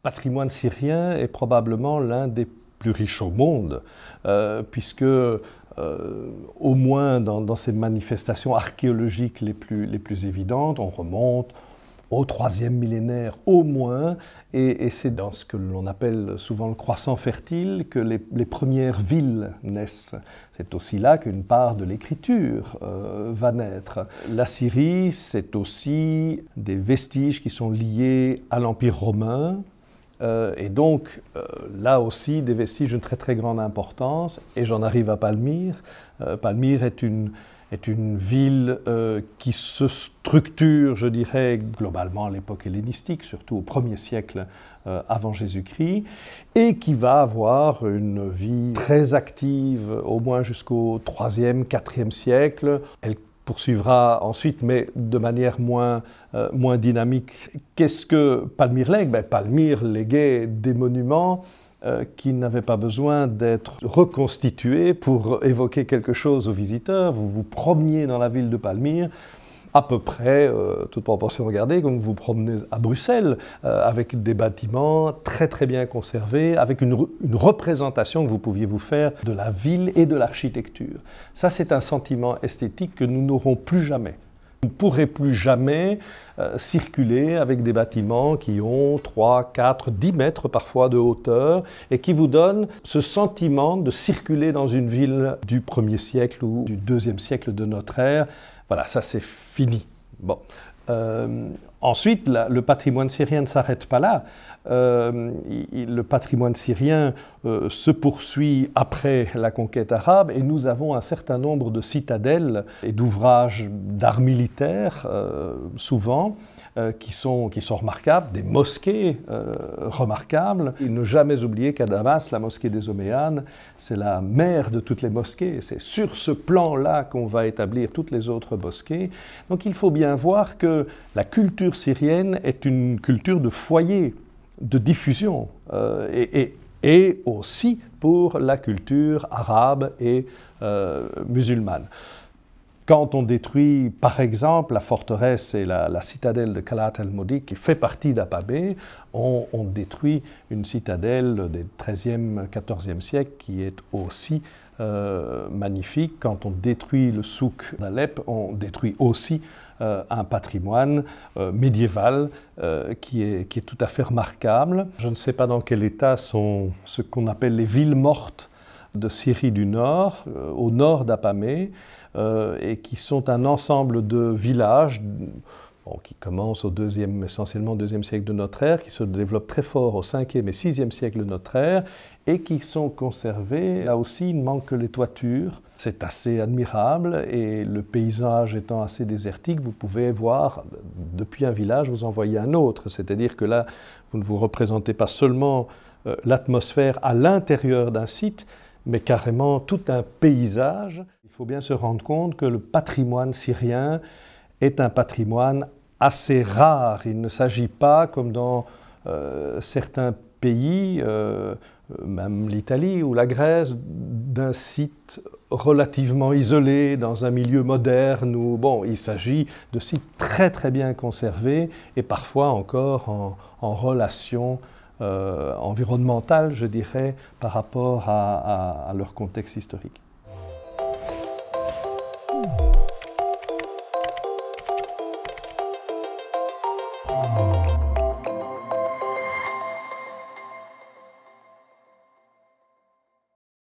patrimoine syrien est probablement l'un des plus riches au monde, puisque au moins dans ces manifestations archéologiques les plus évidentes, on remonte au IIIe millénaire au moins, et c'est dans ce que l'on appelle souvent le croissant fertile que les premières villes naissent. C'est aussi là qu'une part de l'écriture va naître. La Syrie, c'est aussi des vestiges qui sont liés à l'Empire romain, et donc là aussi des vestiges d'une très très grande importance, et j'en arrive à Palmyre. Palmyre est une ville qui se structure, je dirais, globalement à l'époque hellénistique, surtout au 1er siècle avant Jésus-Christ, et qui va avoir une vie très active, au moins jusqu'au 3e, 4e siècle. Elle poursuivra ensuite, mais de manière moins dynamique. Qu'est-ce que Palmyre lègue? Palmyre léguait des monuments qui n'avaient pas besoin d'être reconstitués pour évoquer quelque chose aux visiteurs. Vous vous promeniez dans la ville de Palmyre, à peu près, toute proportion gardée, comme vous vous promenez à Bruxelles, avec des bâtiments très très bien conservés, avec une représentation que vous pouviez vous faire de la ville et de l'architecture. Ça, c'est un sentiment esthétique que nous n'aurons plus jamais. Vous ne pourrez plus jamais circuler avec des bâtiments qui ont 3, 4, 10 mètres parfois de hauteur et qui vous donnent ce sentiment de circuler dans une ville du 1er siècle ou du 2e siècle de notre ère. Voilà, ça c'est fini. Bon. Ensuite, le patrimoine syrien ne s'arrête pas là. Le patrimoine syrien se poursuit après la conquête arabe et nous avons un certain nombre de citadelles et d'ouvrages d'art militaire, souvent, qui sont remarquables, des mosquées remarquables. Et ne jamais oublier qu'à Damas, la mosquée des Omeyyades, c'est la mère de toutes les mosquées. C'est sur ce plan-là qu'on va établir toutes les autres mosquées. Donc il faut bien voir que la culture syrienne est une culture de foyer, de diffusion, et aussi pour la culture arabe et musulmane. Quand on détruit, par exemple, la forteresse et la citadelle de Qalat al-Mawdi, qui fait partie d'Apamée, on détruit une citadelle des XIIIe, XIVe siècle qui est aussi magnifique. Quand on détruit le souk d'Alep, on détruit aussi un patrimoine médiéval qui est tout à fait remarquable. Je ne sais pas dans quel état sont ce qu'on appelle les villes mortes de Syrie du Nord, au nord d'Apamée, et qui sont un ensemble de villages qui commencent essentiellement au 2e siècle de notre ère, qui se développent très fort au 5e et 6e siècle de notre ère, et qui sont conservés. Là aussi, il ne manque que les toitures. C'est assez admirable, et le paysage étant assez désertique, vous pouvez voir, depuis un village, vous en voyez un autre. C'est-à-dire que là, vous ne vous représentez pas seulement l'atmosphère à l'intérieur d'un site, mais carrément tout un paysage. Il faut bien se rendre compte que le patrimoine syrien est un patrimoine assez rare. Il ne s'agit pas, comme dans certains pays, même l'Italie ou la Grèce, d'un site relativement isolé, dans un milieu moderne. Où, il s'agit de sites très très bien conservés et parfois encore en relation environnementale, je dirais, par rapport à leur contexte historique.